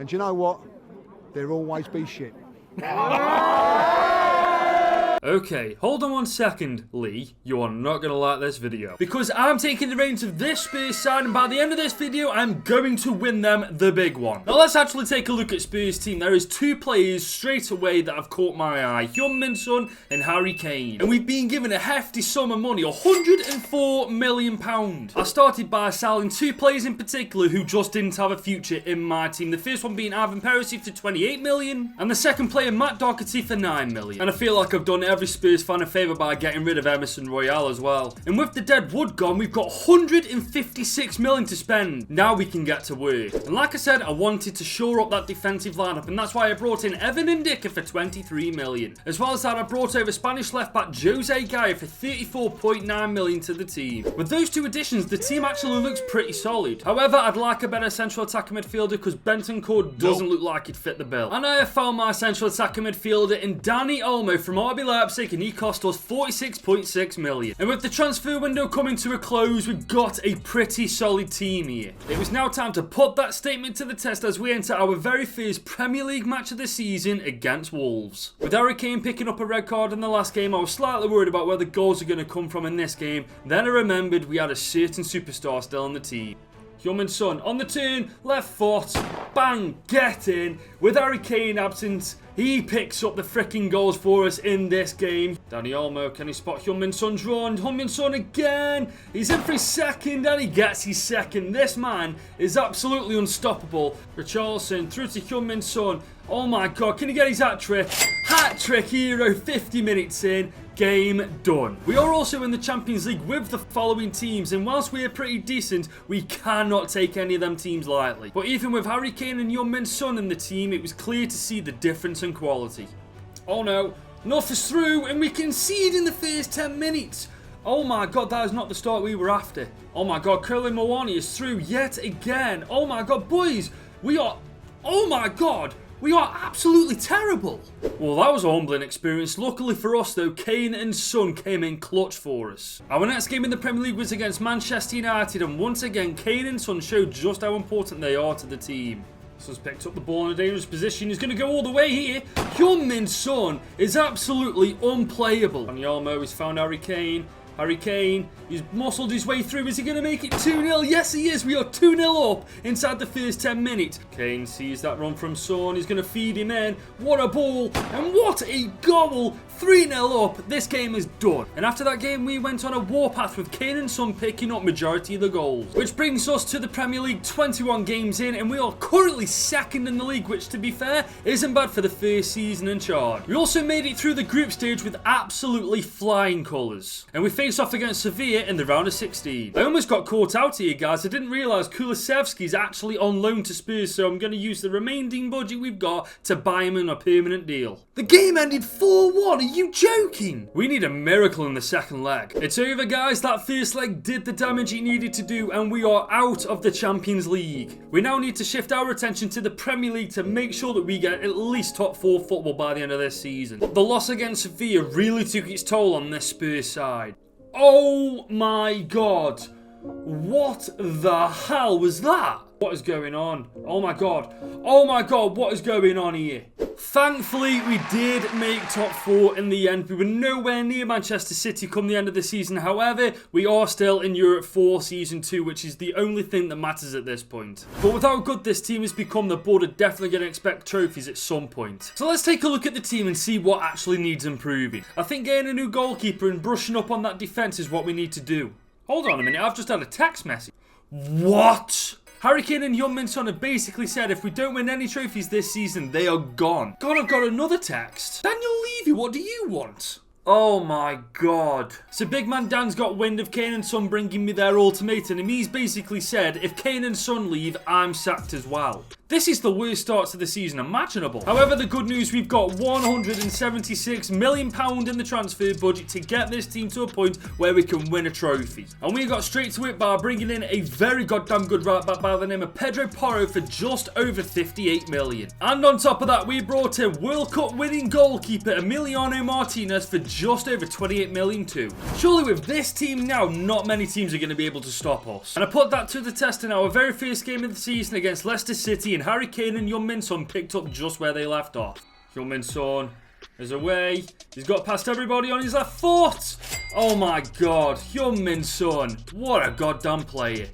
And do you know what? There'll always be shit. Okay, hold on 1 second, Lee. You are not going to like this video. Because I'm taking the reins of this Spurs side, and by the end of this video, I'm going to win them the big one. Now, let's actually take a look at Spurs' team. There is 2 players straight away that have caught my eye. Heung-min Son and Harry Kane. And we've been given a hefty sum of money, £104 million. I started by selling 2 players in particular who just didn't have a future in my team. The first one being Ivan Perisic for £28 million, and the second player, Matt Doherty, for £9 million. And I feel like I've done every Spurs fan a favour by getting rid of Emerson Royale as well. And with the dead wood gone, we've got £156 million to spend. Now we can get to work. And like I said, I wanted to shore up that defensive lineup, and that's why I brought in Evan Ndicka for £23 million. As well as that, I brought over Spanish left-back Jose Gaya for £34.9 million to the team. With those 2 additions, the team actually looks pretty solid. However, I'd like a better central attacker midfielder because Bentancur doesn't look like he'd fit the bill. And I have found my central attacker midfielder in Dani Olmo from RB Leipzig, and he cost us £46.6 million. And with the transfer window coming to a close, we've got a pretty solid team here. It was now time to put that statement to the test as we enter our very first Premier League match of the season against Wolves. With Harry Kane picking up a red card in the last game, I was slightly worried about where the goals are going to come from in this game. Then I remembered we had a certain superstar still on the team. Heung-min Son on the turn, left foot, bang, get in. With Harry Kane absent, he picks up the freaking goals for us in this game. Dani Olmo, can he spot Heung-min Son's run? Heung-min Son again. He's in for his second and he gets his second. This man is absolutely unstoppable. Richarlison through to Heung-min Son. Oh my god, can he get his hat-trick? Hat-trick hero, 50 minutes in. Game done. We are also in the Champions League with the following teams, and whilst we are pretty decent, we cannot take any of them teams lightly. But even with Harry Kane and Heung-min Son in the team, it was clear to see the difference in quality. Oh no, Nuff is through and we concede in the first 10 minutes. Oh my god, that is not the start we were after. Oh my god, Curly Mawani is through yet again. Oh my god, boys, we are... Oh my god! We are absolutely terrible. Well, that was a humbling experience. Luckily for us, though, Kane and Son came in clutch for us. Our next game in the Premier League was against Manchester United, and once again, Kane and Son showed just how important they are to the team. Son's picked up the ball in a dangerous position. He's going to go all the way here. Heung-min Son is absolutely unplayable. And Olmo has found Harry Kane. Harry Kane, he's muscled his way through. Is he going to make it 2-0? Yes, he is. We are 2-0 up inside the first 10 minutes. Kane sees that run from Son. He's going to feed him in. What a ball. And what a goal. 3-0 up. This game is done. And after that game, we went on a warpath with Kane and Son picking up majority of the goals. Which brings us to the Premier League, 21 games in. And we are currently second in the league, which, to be fair, isn't bad for the first season in charge. We also made it through the group stage with absolutely flying colours. And we face off against Sevilla in the round of 16. I almost got caught out here, guys. I didn't realise Kulusevski is actually on loan to Spurs, so I'm going to use the remaining budget we've got to buy him on a permanent deal. The game ended 4-1. Are you joking? We need a miracle in the second leg. It's over, guys. That first leg did the damage it needed to do, and we are out of the Champions League. We now need to shift our attention to the Premier League to make sure that we get at least top 4 football by the end of this season. The loss against Sevilla really took its toll on this Spurs side. Oh my god. What the hell was that? What is going on? Oh my god. Oh my god, what is going on here? Thankfully, we did make top 4 in the end. We were nowhere near Manchester City come the end of the season. However, we are still in Europe for Season 2, which is the only thing that matters at this point. But with how good this team has become, the board are definitely going to expect trophies at some point. So let's take a look at the team and see what actually needs improving. I think getting a new goalkeeper and brushing up on that defence is what we need to do. Hold on a minute, I've just had a text message. What? Harry Kane and Heung-min Son have basically said if we don't win any trophies this season, they are gone. God, I've got another text. Daniel Levy, what do you want? Oh my god. So big man Dan's got wind of Kane and Son bringing me their ultimatum, and he's basically said if Kane and Son leave, I'm sacked as well. This is the worst start to the season imaginable. However, the good news, we've got £176 million in the transfer budget to get this team to a point where we can win a trophy. And we got straight to it by bringing in a very goddamn good right back by the name of Pedro Porro for just over £58 million. And on top of that, we brought in World Cup winning goalkeeper Emiliano Martinez for just over £28 million too. Surely with this team now, not many teams are going to be able to stop us. And I put that to the test in our very first game of the season against Leicester City and and Harry Kane and Heung-min Son picked up just where they left off. Heung-min Son is away. He's got past everybody on his left foot. Oh my god, Heung-min Son. What a goddamn player.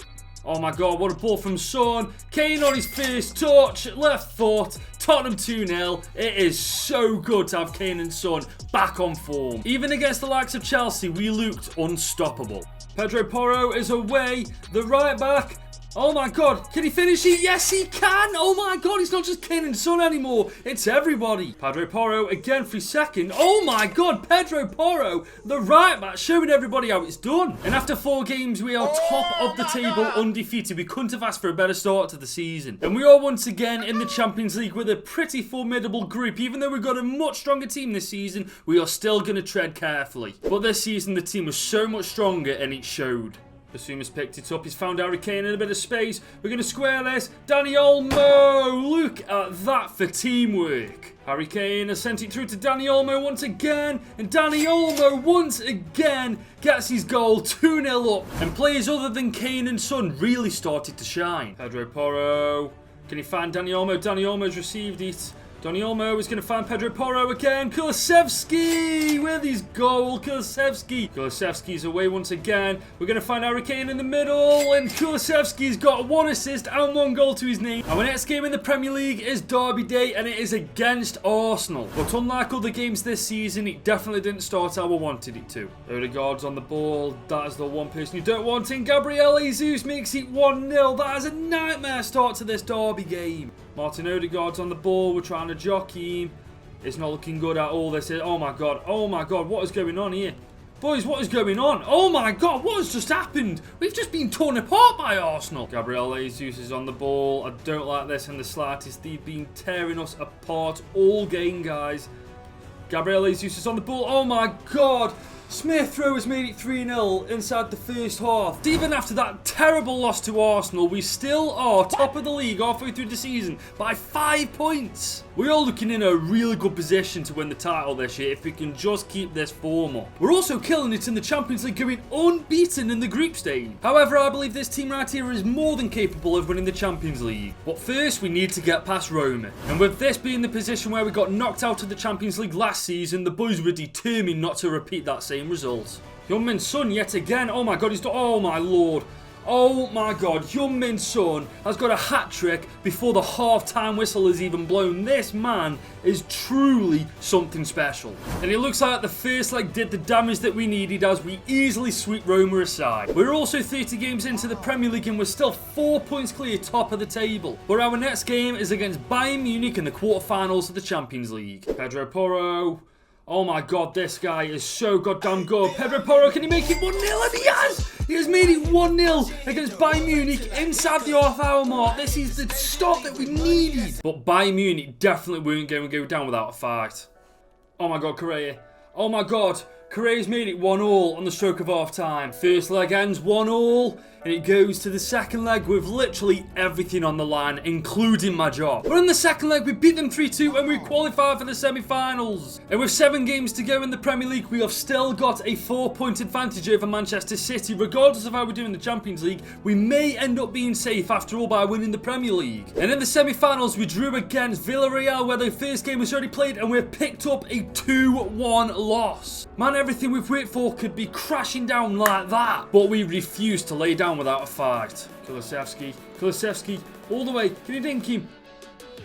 Oh my god, what a ball from Son. Kane on his first touch, left foot. Tottenham 2-0. It is so good to have Kane and Son back on form. Even against the likes of Chelsea, we looked unstoppable. Pedro Porro is away. The right back. Oh my god, can he finish it? Yes, he can! Oh my god, it's not just Kane and Son anymore, it's everybody. Pedro Porro again for his second. Oh my god, Pedro Porro, the right back, showing everybody how it's done. And after 4 games, we are top of the table, undefeated. We couldn't have asked for a better start to the season. And we are once again in the Champions League with a pretty formidable group. Even though we've got a much stronger team this season, we are still going to tread carefully. But this season, the team was so much stronger and it showed. Basuma's picked it up. He's found Harry Kane in a bit of space. We're going to square this. Dani Olmo. Look at that for teamwork. Harry Kane has sent it through to Dani Olmo once again. And Dani Olmo once again gets his goal 2-0 up. And players other than Kane and Son really started to shine. Pedro Porro. Can he find Dani Olmo? Dani Olmo's received it. Dani Olmo is going to find Pedro Porro again. Kulusevski with his goal. Kulusevski's away once again. We're going to find Harry Kane in the middle. And Kulusevski's got 1 assist and 1 goal to his name. Our next game in the Premier League is Derby Day and it is against Arsenal. But unlike other games this season, it definitely didn't start how I wanted it to. Odegaard's on the ball. That is the one person you don't want in. Gabriel Jesus makes it 1-0. That is a nightmare start to this Derby game. Martin Odegaard's on the ball. We're trying to jockey him. It's not looking good at all. This is. Oh my god. Oh my god. What is going on here? Boys, what is going on? Oh my god. What has just happened? We've just been torn apart by Arsenal. Gabriel Jesus is on the ball. I don't like this in the slightest. They've been tearing us apart all game, guys. Gabriel Jesus is on the ball. Oh my god. Smith Rowe has made it 3-0 inside the first half. Even after that terrible loss to Arsenal, we still are top of the league halfway through the season by 5 points. We are looking in a really good position to win the title this year if we can just keep this form up. We're also killing it in the Champions League, going unbeaten in the group stage. However, I believe this team right here is more than capable of winning the Champions League. But first, we need to get past Roma. And with this being the position where we got knocked out of the Champions League last season, the boys were determined not to repeat that same result. Heung-min Son yet again. Oh my god, he's done. Oh my lord. Oh my god, Heung-min Son has got a hat-trick before the half-time whistle is even blown. This man is truly something special. And it looks like the first leg did the damage that we needed as we easily sweep Roma aside. We're also 30 games into the Premier League and we're still 4 points clear top of the table. But our next game is against Bayern Munich in the quarterfinals of the Champions League. Pedro Porro. Oh my god, this guy is so goddamn good. Pedro Porro, can he make it 1-0? And he has! He has made it 1-0 against Bayern Munich inside the half-hour mark. This is the stop that we needed. But Bayern Munich definitely weren't going to go down without a fight. Oh my god, Correa. Oh my god. Correa's made it 1-1 on the stroke of half-time. First leg ends 1-1. And it goes to the second leg with literally everything on the line, including my job. But in the second leg, we beat them 3-2 and we qualify for the semi-finals. And with 7 games to go in the Premier League, we have still got a 4-point advantage over Manchester City. Regardless of how we do in the Champions League, we may end up being safe after all by winning the Premier League. And in the semi-finals, we drew against Villarreal, where the first game was already played, and we picked up a 2-1 loss. Man, everything we've worked for could be crashing down like that. But we refused to lay down without a fight. Kulusevski, all the way. Can he dink him?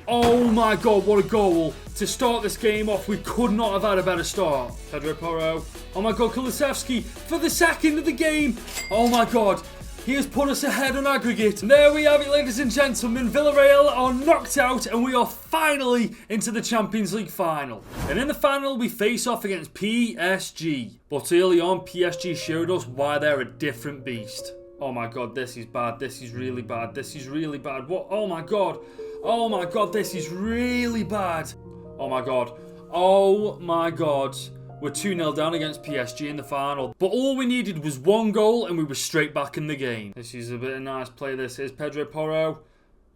Oh my god, what a goal. To start this game off, we could not have had a better start. Pedro Porro. Oh my god, Kulusevski for the second of the game. Oh my god. He has put us ahead on aggregate. And there we have it, ladies and gentlemen. Villarreal are knocked out and we are finally into the Champions League final. And in the final, we face off against PSG. But early on, PSG showed us why they're a different beast. Oh my god, this is bad. This is really bad. This is really bad. What? Oh my god. Oh my god, this is really bad. Oh my god. Oh my god. We're 2-0 down against PSG in the final. But all we needed was 1 goal and we were straight back in the game. This is a bit of nice play. This is Pedro Porro.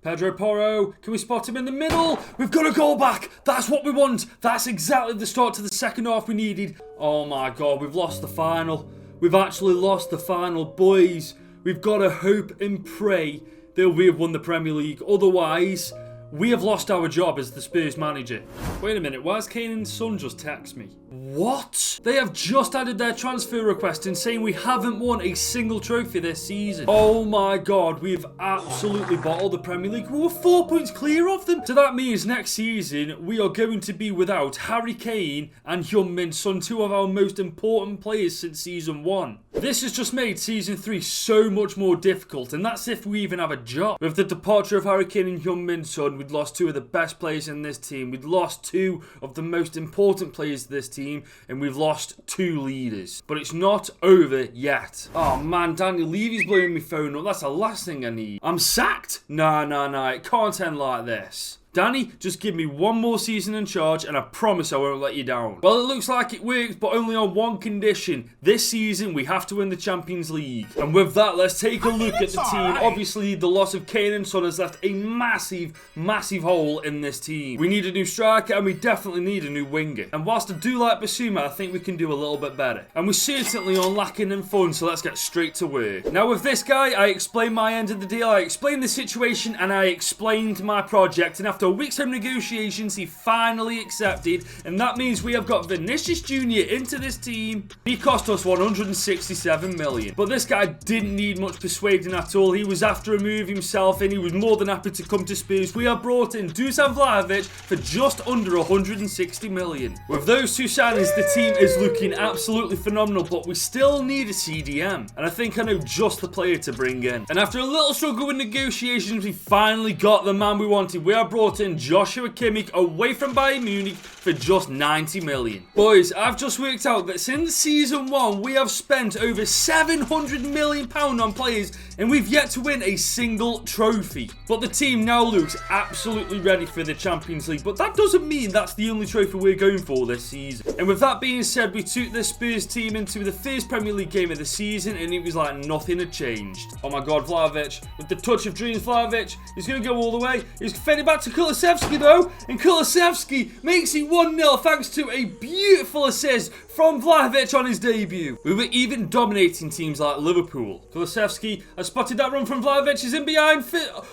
Pedro Porro. Can we spot him in the middle? We've got a goal back. That's what we want. That's exactly the start to the second half we needed. Oh my god, we've lost the final. We've actually lost the final, boys. We've got to hope and pray that we have won the Premier League. Otherwise, we have lost our job as the Spurs manager. Wait a minute, why has Kane and Son just text me? What? They have just added their transfer request and saying we haven't won a single trophy this season. Oh my god, we've absolutely bottled the Premier League. We were 4 points clear of them. So that means next season we are going to be without Harry Kane and Heung-min Son, two of our most important players since season 1. This has just made season 3 so much more difficult, and that's if we even have a job. With the departure of Harry Kane and Heung-min Son, we'd lost 2 of the best players in this team. We'd lost 2 of the most important players of this team, and we've lost 2 leaders. But it's not over yet. Oh man, Daniel Levy's blowing my phone up. That's the last thing I need. I'm sacked? Nah, it can't end like this. Danny, just give me one more season in charge and I promise I won't let you down. Well, it looks like it worked, but only on one condition. This season, we have to win the Champions League. And with that, let's take a look at the team. Obviously, the loss of Kane and Son has left a massive hole in this team. We need a new striker and we definitely need a new winger. And whilst I do like Basuma, I think we can do a little bit better. And we certainly are lacking in fun, so let's get straight to work. Now, with this guy, I explained my end of the deal, I explained the situation, and I explained my project. And after a week's home negotiations, he finally accepted, and that means we have got Vinicius Jr. into this team. He cost us 167 million, but this guy didn't need much persuading at all. He was after a move himself, and he was more than happy to come to Spurs. We have brought in Dusan Vlahovic for just under 160 million. With those 2 signings, the team is looking absolutely phenomenal, but we still need a CDM, and I think I know just the player to bring in. And after a little struggle with negotiations, we finally got the man we wanted. We have brought in Joshua Kimmich away from Bayern Munich for just 90 million. Boys, I've just worked out that since season 1, we have spent over 700 million pounds on players and we've yet to win a single trophy. But the team now looks absolutely ready for the Champions League, but that doesn't mean that's the only trophy we're going for this season. And with that being said, we took the Spurs team into the first Premier League game of the season and it was like nothing had changed. Oh my god, Vlahovic, with the touch of dreams, Vlahovic, he's going to go all the way. He's fading back to Kulusevski though, and Kulusevski makes it 1-0 thanks to a beautiful assist from Vlahovic on his debut. We were even dominating teams like Liverpool. Kulusevski has spotted that run from Vlahovic, is in behind.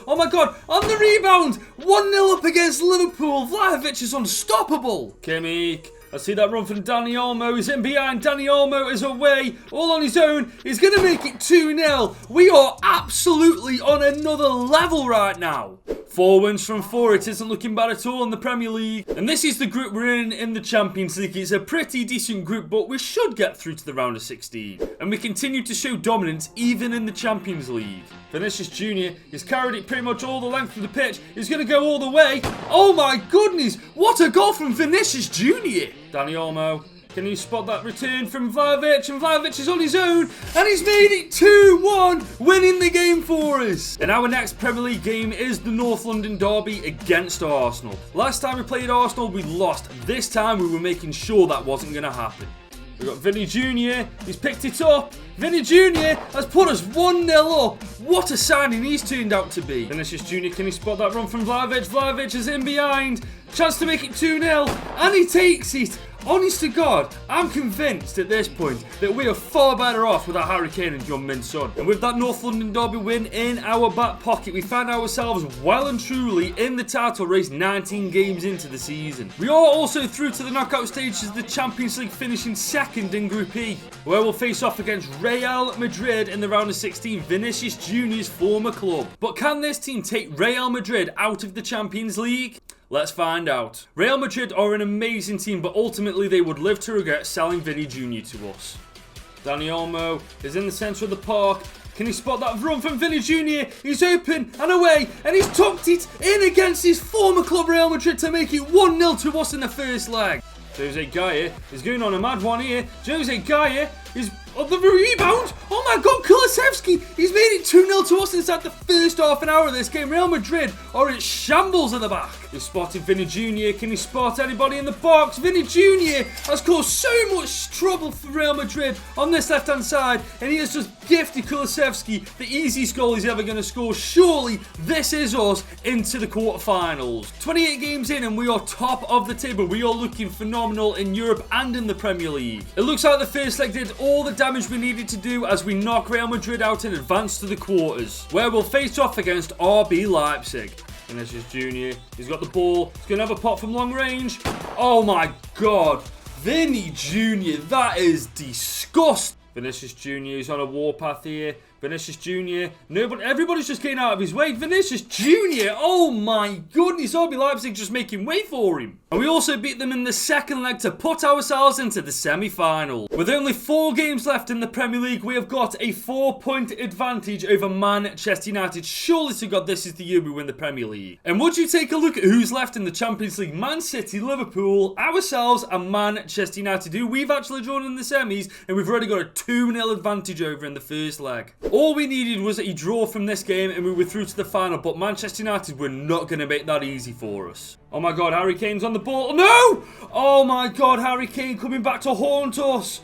Oh my god, on the rebound, 1-0 up against Liverpool. Vlahovic is unstoppable. Kimmich, I see that run from Dani Olmo. He's in behind. Dani Olmo is away, all on his own. He's going to make it 2-0. We are absolutely on another level right now. 4 wins from 4. It isn't looking bad at all in the Premier League. And this is the group we're in the Champions League. It's a pretty decent group, but we should get through to the round of 16. And we continue to show dominance even in the Champions League. Vinicius Jr. has carried it pretty much all the length of the pitch. He's going to go all the way. Oh my goodness, what a goal from Vinicius Jr. Dani Olmo, can you spot that return from Vlahovic? And Vlahovic is on his own, and he's made it 2-1, winning the game for us. And our next Premier League game is the North London derby against Arsenal. Last time we played Arsenal, we lost. This time we were making sure that wasn't going to happen. We've got Vinny Jr. He's picked it up. Vinny Jr. has put us 1-0 up. What a signing he's turned out to be. Vinicius Jr. Can he spot that run from Vlahovic? Vlahovic is in behind. Chance to make it 2-0. And he takes it. Honest to God, I'm convinced at this point that we are far better off without Harry Kane and Heung-min Son. And with that North London derby win in our back pocket, we find ourselves well and truly in the title race 19 games into the season. We are also through to the knockout stages of the Champions League, finishing second in Group E, where we'll face off against Real Madrid in the round of 16, Vinicius Jr.'s former club. But can this team take Real Madrid out of the Champions League? Let's find out. Real Madrid are an amazing team, but ultimately they would live to regret selling Vinny Jr. to us. Dani Olmo is in the centre of the park. Can he spot that run from Vinny Jr.? He's open and away, and he's tucked it in against his former club Real Madrid to make it 1-0 to us in the first leg. Jose Gaya is going on a mad one here. Jose Gaya is on the rebound. Oh my god, Kulusevski! He's made it 2-0 to us inside the first half an hour of this game. Real Madrid are in shambles at the back. He's spotted Vinny Jr. Can he spot anybody in the box? Vinny Jr. has caused so much trouble for Real Madrid on this left-hand side, and he has just gifted Kulusevski the easiest goal he's ever going to score. Surely this is us into the quarterfinals. 28 games in and we are top of the table. We are looking phenomenal in Europe and in the Premier League. It looks like the first leg did all the damage we needed to do as we knock Real Madrid out and advance to the quarters, where we'll face off against RB Leipzig. Vinicius Jr. He's got the ball. He's going to have a pot from long range. Oh my God. Vinny Jr. That is disgusting. Vinicius Jr. is on a warpath here. Vinicius Jr. Everybody's just getting out of his way. Vinicius Jr. Oh my goodness. RB Leipzig just making way for him. And we also beat them in the second leg to put ourselves into the semi-final. With only 4 games left in the Premier League, we have got a 4-point advantage over Manchester United. Surely to God, this is the year we win the Premier League. And would you take a look at who's left in the Champions League? Man City, Liverpool, ourselves, and Manchester United, who we've actually drawn in the semis, and we've already got a 2-0 advantage over in the first leg. All we needed was a draw from this game and we were through to the final, but Manchester United were not going to make that easy for us. Oh my God, Harry Kane's on the ball. No! Oh my God, Harry Kane coming back to haunt us.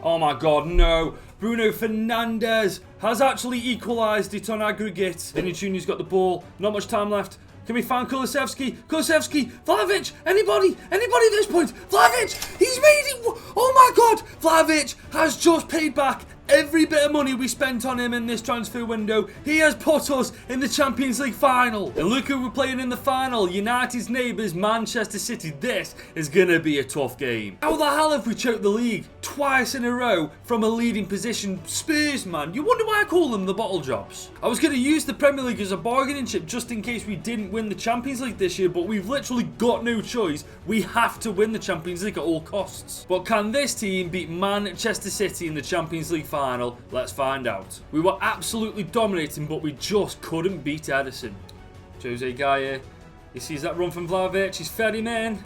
Oh my God, no. Bruno Fernandes has actually equalised it on aggregate. Vinny Jr.'s got the ball. Not much time left. Can we find Kulusevski? Kulusevski! Vlahovic! Anybody? Anybody at this point? Vlahovic! He's made it! Oh my God! Vlahovic has just paid back every bit of money we spent on him in this transfer window. He has put us in the Champions League final. And look who we're playing in the final. United's neighbours, Manchester City. This is going to be a tough game. How the hell have we choked the league twice in a row from a leading position? Spurs, man. You wonder why I call them the bottle jobs. I was going to use the Premier League as a bargaining chip just in case we didn't win the Champions League this year, but we've literally got no choice. We have to win the Champions League at all costs. But can this team beat Manchester City in the Champions League final? Let's find out. We were absolutely dominating, but we just couldn't beat Ederson. Jose Gaia, he sees that run from Vlahovic, he's fed him in.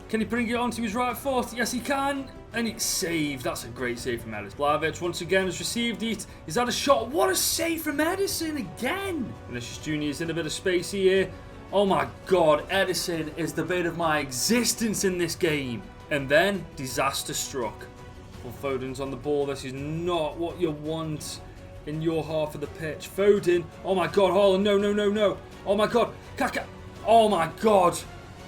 Can he bring it onto his right foot? Yes, he can. And it's saved. That's a great save from Ederson. Vlahovic once again has received it. He's had a shot. What a save from Ederson again. Vinicius Jr. is in a bit of space here. Oh my God, Ederson is the bane of my existence in this game. And then disaster struck. Well, Foden's on the ball. This is not what you want in your half of the pitch. Foden. Oh my God, Haaland. No, no, no, no. Oh my God. Kaka. Oh my God.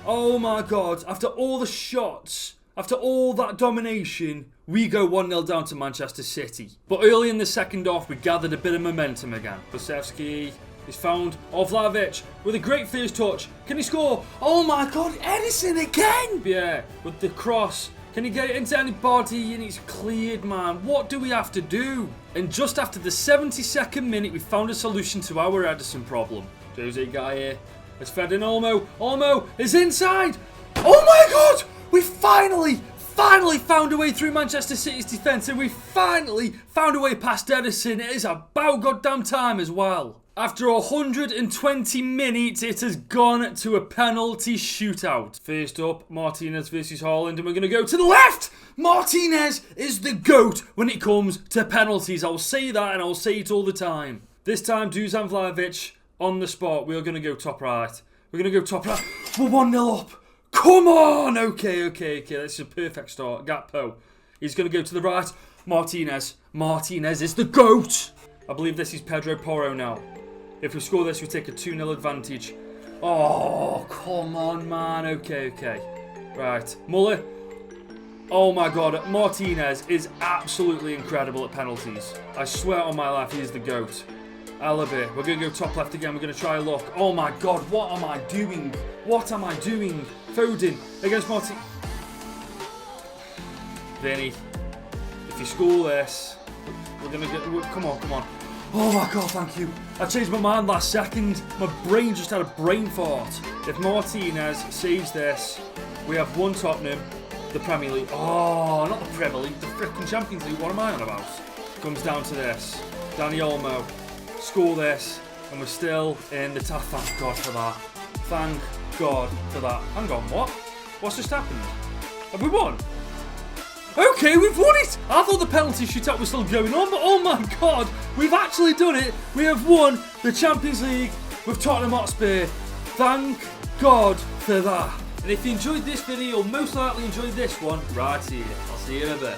Oh my God. After all the shots, after all that domination, we go 1-0 down to Manchester City. But early in the second half, we gathered a bit of momentum again. Kulusevski is found. Oh, Vlahovic with a great first touch. Can he score? Oh my God, Ederson again! Yeah, with the cross. Can he get it into anybody? And it's cleared, man. What do we have to do? And just after the 72nd minute, we found a solution to our Ederson problem. Jose Gaia has fed in Olmo. Olmo is inside. Oh my God! We finally found a way through Manchester City's defence, and we finally found a way past Ederson. It is about goddamn time as well. After 120 minutes, it has gone to a penalty shootout. First up, Martinez versus Haaland, and we're going to go to the left! Martinez is the GOAT when it comes to penalties. I'll say that, and I'll say it all the time. This time, Dusan Vlahovic on the spot. We're going to go top right. We're going to go top right. We're 1-0 up. Come on! Okay. That's a perfect start. Gakpo. He's going to go to the right. Martinez. Martinez is the GOAT. I believe this is Pedro Porro now. If we score this, we take a 2-0 advantage. Oh, come on, man. Okay. Right. Muller. Oh, my God. Martinez is absolutely incredible at penalties. I swear on my life, he is the GOAT. Alabi. We're going to go top left again. We're going to try a look. Oh, my God. What am I doing? What am I doing? Foden against Martin. Vinny. If you score this, we're going to get... Come on. Oh my God, thank you. I changed my mind last second. My brain just had a brain fart. If Martinez saves this, we have won Tottenham, the Premier League. Oh, not the Premier League, the freaking Champions League. What am I on about? Comes down to this. Dani Olmo. Score this, and we're still in the top. Thank God for that. Thank God for that. Hang on, what? What's just happened? Have we won? Okay, we've won it! I thought the penalty shootout was still going on, but oh my God, we've actually done it! We have won the Champions League with Tottenham Hotspur. Thank God for that. And if you enjoyed this video, you'll most likely enjoy this one right here. I'll see you in a bit.